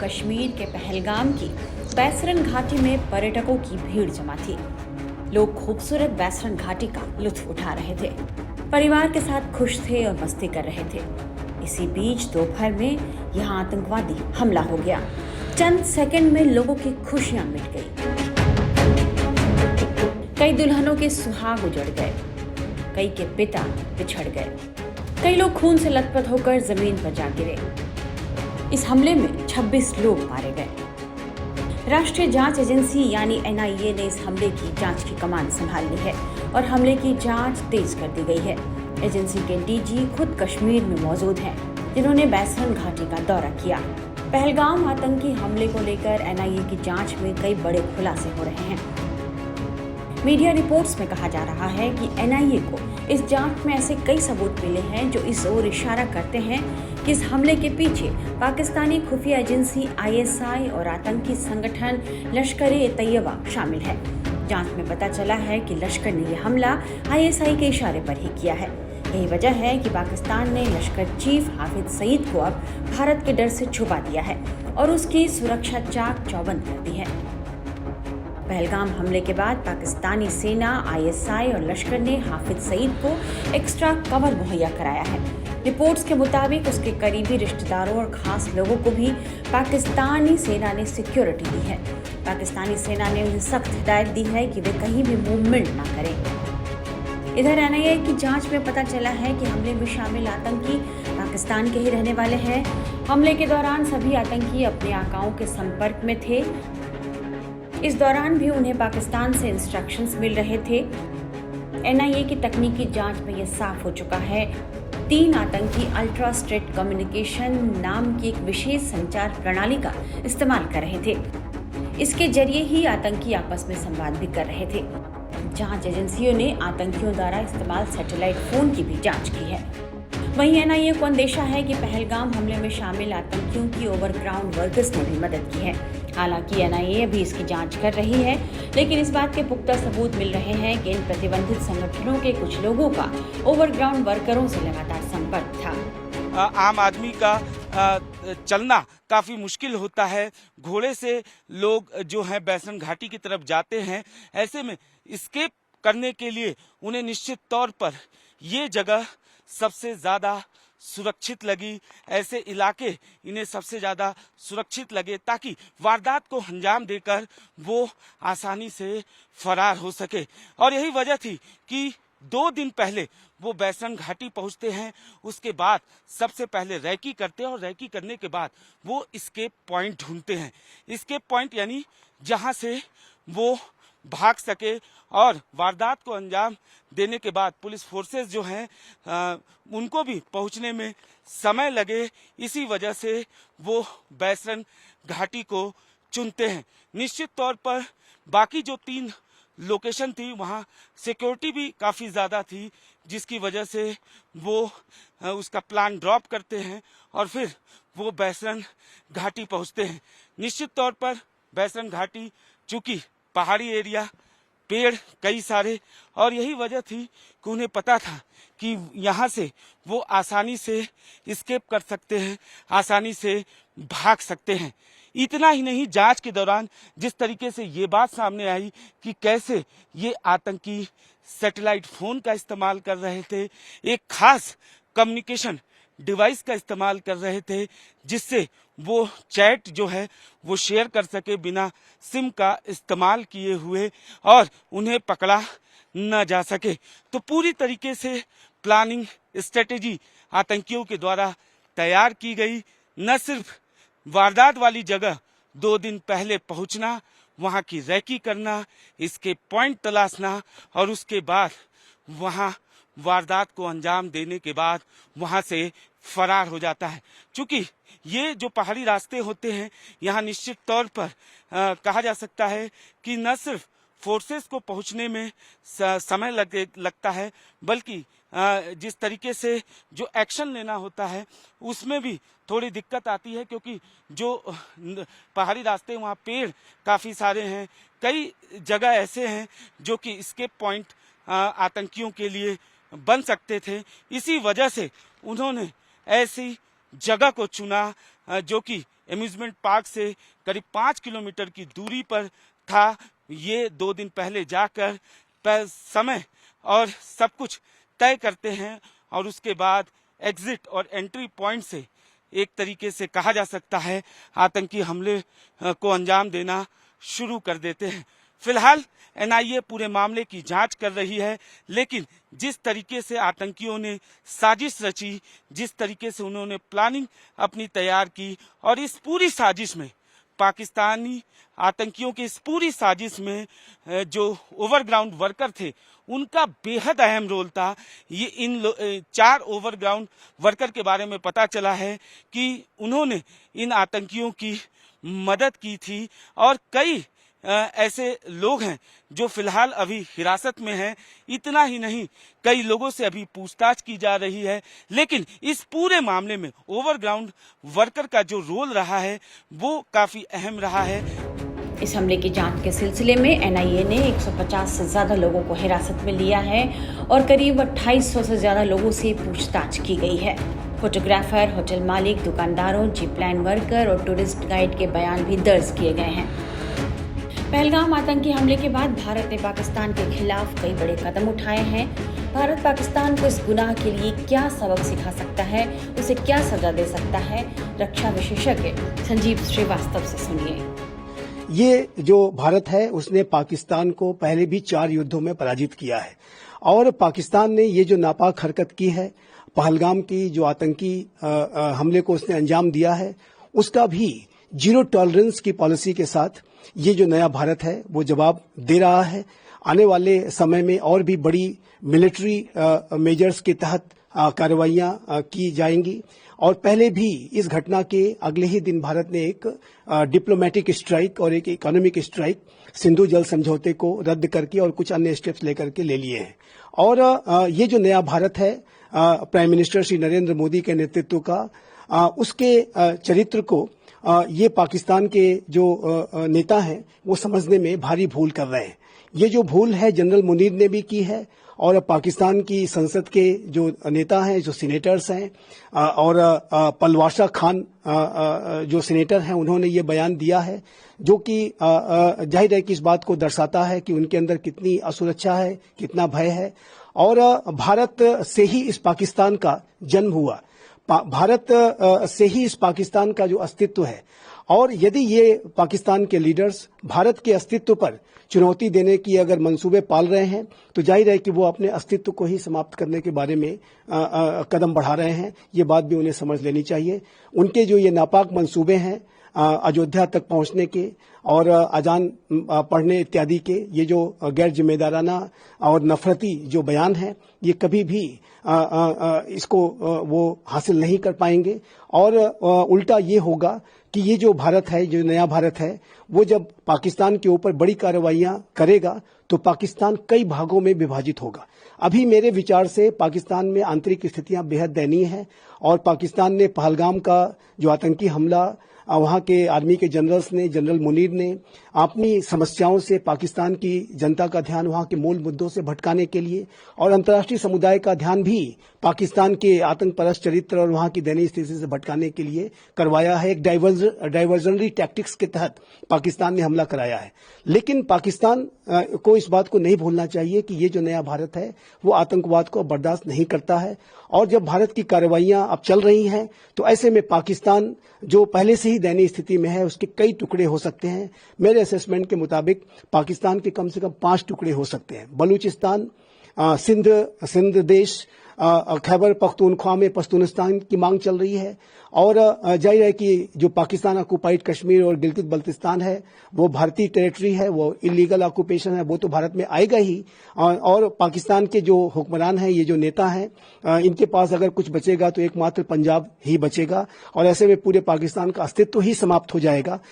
कश्मीर के पहलगाम की बैसरन घाटी में पर्यटकों की भीड़ जमा थी। लोग खूबसूरत बैसरन घाटी का लुत्फ उठा रहे थे, परिवार के साथ खुश थे और मस्ती कर रहे थे। इसी बीच दोपहर में यहां आतंकवादी हमला हो गया। चंद सेकंड में लोगों की खुशियां मिट गई। कई दुल्हनों के सुहाग उजड़ गए, कई के पिता बिछड़ गए, कई लोग खून से लथपथ होकर जमीन पर जा गिरे। इस हमले में 26 लोग मारे गए। राष्ट्रीय जांच एजेंसी यानी NIA ने इस हमले की जांच की कमान संभाल ली है और हमले की जांच तेज कर दी गई है। एजेंसी के DG खुद कश्मीर में मौजूद हैं, जिन्होंने बैसरन घाटी का दौरा किया। पहलगाम आतंकी हमले को लेकर NIA की जांच में कई बड़े खुलासे हो रहे हैं। मीडिया रिपोर्ट्स में कहा जा रहा है कि NIA को इस जांच में ऐसे कई सबूत मिले हैं जो इस ओर इशारा करते हैं कि इस हमले के पीछे पाकिस्तानी खुफिया एजेंसी ISI और आतंकी संगठन लश्कर-ए-तैयबा शामिल है। जांच में पता चला है कि लश्कर ने यह हमला ISI के इशारे पर ही किया है। यही वजह है कि पाकिस्तान ने लश्कर चीफ हाफिज सईद को अब भारत के डर से छुपा दिया है और उसकी सुरक्षा चाक चौबंद कर दी है। पहलगाम हमले के बाद पाकिस्तानी सेना, ISI और लश्कर ने हाफिज सईद को एक्स्ट्रा कवर मुहैया कराया है। रिपोर्ट्स के मुताबिक उसके करीबी रिश्तेदारों और खास लोगों को भी पाकिस्तानी सेना ने सिक्योरिटी दी है। पाकिस्तानी सेना ने उन्हें सख्त हिदायत दी है कि वे कहीं भी मूवमेंट ना करें। इधर NIA की जांच में पता चला है कि हमले में शामिल आतंकी पाकिस्तान के ही रहने वाले हैं। हमले के दौरान सभी आतंकी अपने आकाओं के संपर्क में थे। इस दौरान भी उन्हें पाकिस्तान से इंस्ट्रक्शंस मिल रहे थे। NIA की तकनीकी जांच में यह साफ हो चुका है। 3 आतंकी अल्ट्रा स्ट्रेट कम्युनिकेशन नाम की एक विशेष संचार प्रणाली का इस्तेमाल कर रहे थे। इसके जरिए ही आतंकी आपस में संवाद भी कर रहे थे। जांच एजेंसियों ने आतंकियों द्वारा इस्तेमाल सैटेलाइट फोन की भी जांच की है। वहीं NIA को अंदेशा है कि पहलगाम हमले में शामिल आतंकियों की ओवरग्राउंड वर्कर्स ने भी मदद की है। हालांकि NIA अभी इसकी जांच कर रही है, लेकिन इस बात के पुख्ता सबूत मिल रहे हैं कि इन प्रतिबंधित संगठनों के कुछ लोगों का ओवरग्राउंड वर्करों से लगातार संपर्क था। आम आदमी का चलना काफी मुश्किल होता है। घोड़े से लोग जो है बैसरन घाटी की तरफ जाते हैं। ऐसे में एस्केप करने के लिए उन्हें निश्चित तौर पर ये जगह सबसे ज्यादा सुरक्षित लगी। ऐसे इलाके इन्हें सबसे ज्यादा सुरक्षित लगे ताकि वारदात को अंजाम देकर वो आसानी से फरार हो सके। और यही वजह थी कि 2 दिन पहले वो बैसरन घाटी पहुंचते हैं। उसके बाद सबसे पहले रैकी करते हैं और रैकी करने के बाद वो एस्केप पॉइंट ढूंढते हैं। एस्केप पॉइंट यानी जहां से वो भाग सके और वारदात को अंजाम देने के बाद पुलिस फोर्सेस जो हैं उनको भी पहुंचने में समय लगे। इसी वजह से वो बैसरन घाटी को चुनते हैं। निश्चित तौर पर बाकी जो 3 लोकेशन थी वहां सिक्योरिटी भी काफी ज्यादा थी, जिसकी वजह से वो उसका प्लान ड्रॉप करते हैं और फिर वो बैसरन घाटी पहुंचते हैं। निश्चित तौर पर बैसरन घाटी चूंकि पहाड़ी एरिया, पेड़ कई सारे, और यही वजह थी कि उन्हें पता था कि यहाँ से वो आसानी से एस्केप कर सकते हैं, आसानी से भाग सकते हैं। इतना ही नहीं, जांच के दौरान जिस तरीके से ये बात सामने आई कि कैसे ये आतंकी सैटेलाइट फोन का इस्तेमाल कर रहे थे, एक खास कम्युनिकेशन डिवाइस का इस्तेमाल कर रहे थे जिससे वो चैट जो है वो शेयर कर सके बिना सिम का इस्तेमाल किए हुए और उन्हें पकड़ा न जा सके। तो पूरी तरीके से प्लानिंग स्ट्रेटेजी आतंकियों के द्वारा तैयार की गई। न सिर्फ वारदात वाली जगह 2 दिन पहले पहुंचना, वहां की रैकी करना, इसके पॉइंट तलाशना और उसके बाद वहां वारदात को अंजाम देने के बाद वहां से फरार हो जाता है। क्योंकि ये जो पहाड़ी रास्ते होते हैं यहाँ निश्चित तौर पर कहा जा सकता है कि न सिर्फ फोर्सेस को पहुंचने में समय लगता है, बल्कि जिस तरीके से जो एक्शन लेना होता है उसमें भी थोड़ी दिक्कत आती है, क्योंकि जो पहाड़ी रास्ते वहाँ पेड़ काफ़ी सारे हैं। कई जगह ऐसे हैं जो कि एस्केप पॉइंट आतंकियों के लिए बन सकते थे। इसी वजह से उन्होंने ऐसी जगह को चुना जो कि एम्यूजमेंट पार्क से करीब 5 किलोमीटर की दूरी पर था। ये 2 दिन पहले जाकर समय और सब कुछ तय करते हैं और उसके बाद एग्जिट और एंट्री पॉइंट से एक तरीके से कहा जा सकता है आतंकी हमले को अंजाम देना शुरू कर देते हैं। फिलहाल एनआईए पूरे मामले की जांच कर रही है, लेकिन जिस तरीके से आतंकियों ने साजिश रची, जिस तरीके से उन्होंने प्लानिंग अपनी तैयार की और इस पूरी साजिश में पाकिस्तानी आतंकियों की इस पूरी साजिश में जो ओवरग्राउंड वर्कर थे उनका बेहद अहम रोल था। ये इन 4 ओवरग्राउंड वर्कर के बारे में पता चला है कि उन्होंने इन आतंकियों की मदद की थी और कई ऐसे लोग हैं जो फिलहाल अभी हिरासत में हैं। इतना ही नहीं, कई लोगों से अभी पूछताछ की जा रही है, लेकिन इस पूरे मामले में ओवरग्राउंड वर्कर का जो रोल रहा है वो काफी अहम रहा है। इस हमले की जांच के सिलसिले में एनआईए ने 150 से ज्यादा लोगों को हिरासत में लिया है और करीब 2800 से ज्यादा लोगों से पूछताछ की गई है। फोटोग्राफर, होटल मालिक, दुकानदारों, जीप लाइन वर्कर और टूरिस्ट गाइड के बयान भी दर्ज किए गए हैं। पहलगाम आतंकी हमले के बाद भारत ने पाकिस्तान के खिलाफ कई बड़े कदम उठाए हैं। भारत पाकिस्तान को इस गुनाह के लिए क्या सबक सिखा सकता है, उसे क्या सजा दे सकता है, रक्षा विशेषज्ञ संजीव श्रीवास्तव से सुनिए। ये जो भारत है उसने पाकिस्तान को पहले भी 4 युद्धों में पराजित किया है और पाकिस्तान ने ये जो नापाक हरकत की है, पहलगाम की जो आतंकी हमले को उसने अंजाम दिया है, उसका भी 0 टॉलरेंस की पॉलिसी के साथ ये जो नया भारत है वो जवाब दे रहा है। आने वाले समय में और भी बड़ी मिलिट्री मेजर्स के तहत कार्रवाइयां की जाएंगी और पहले भी इस घटना के अगले ही दिन भारत ने एक डिप्लोमेटिक स्ट्राइक और एक इकोनॉमिक स्ट्राइक सिंधु जल समझौते को रद्द करके और कुछ अन्य स्टेप्स लेकर के ले लिए हैं। और ये जो नया भारत है प्राइम मिनिस्टर श्री नरेंद्र मोदी के नेतृत्व का, उसके चरित्र को ये पाकिस्तान के जो नेता हैं वो समझने में भारी भूल कर रहे हैं। ये जो भूल है जनरल मुनीर ने भी की है और पाकिस्तान की संसद के जो नेता हैं, जो सीनेटर्स हैं और पलवाशा खान जो सीनेटर हैं, उन्होंने ये बयान दिया है जो कि जाहिर है कि इस बात को दर्शाता है कि उनके अंदर कितनी असुरक्षा है, कितना भय है। और भारत से ही इस पाकिस्तान का जन्म हुआ, भारत से ही इस पाकिस्तान का जो अस्तित्व है और यदि ये पाकिस्तान के लीडर्स भारत के अस्तित्व पर चुनौती देने की अगर मंसूबे पाल रहे हैं तो जाहिर है कि वो अपने अस्तित्व को ही समाप्त करने के बारे में कदम बढ़ा रहे हैं। ये बात भी उन्हें समझ लेनी चाहिए। उनके जो ये नापाक मंसूबे हैं अयोध्या तक पहुंचने के और अजान पढ़ने इत्यादि के, ये जो गैर जिम्मेदाराना और नफरती जो बयान है, ये कभी भी इसको वो हासिल नहीं कर पाएंगे। और उल्टा ये होगा कि ये जो भारत है, जो नया भारत है, वो जब पाकिस्तान के ऊपर बड़ी कार्रवाइयां करेगा तो पाकिस्तान कई भागों में विभाजित होगा। अभी मेरे विचार से पाकिस्तान में आंतरिक स्थितियां बेहद दयनीय हैं और पाकिस्तान ने पहलगाम का जो आतंकी हमला वहां के आर्मी के जनरल्स ने, जनरल मुनीर ने अपनी समस्याओं से पाकिस्तान की जनता का ध्यान वहां के मूल मुद्दों से भटकाने के लिए और अंतर्राष्ट्रीय समुदाय का ध्यान भी पाकिस्तान के आतंक परस्त चरित्र और वहां की दयनीय स्थिति से भटकाने के लिए करवाया है। एक डाइवर्जनरी टैक्टिक्स के तहत पाकिस्तान ने हमला कराया है। लेकिन पाकिस्तान को इस बात को नहीं भूलना चाहिए कि ये जो नया भारत है वो आतंकवाद को बर्दाश्त नहीं करता है और जब भारत की कार्रवाइयां अब चल रही हैं तो ऐसे में पाकिस्तान जो पहले से ही दयनीय स्थिति में है उसके कई टुकड़े हो सकते हैं। मेरे असेसमेंट के मुताबिक पाकिस्तान के कम से कम 5 टुकड़े हो सकते हैं। बलूचिस्तान, सिंध देश, खैबर पख्तूनख्वा में पश्तूनिस्तान की मांग चल रही है और जाहिर है कि जो पाकिस्तान ऑक्युपाइड कश्मीर और गिलगित बल्तिस्तान है वो भारतीय टेरिटरी है, वो इलीगल ऑक्यूपेशन है, वो तो भारत में आएगा ही। और पाकिस्तान के जो हुक्मरान हैं, ये जो नेता हैं, इनके पास अगर कुछ बचेगा तो एकमात्र पंजाब ही बचेगा और ऐसे में पूरे पाकिस्तान का अस्तित्व ही समाप्त हो जाएगा।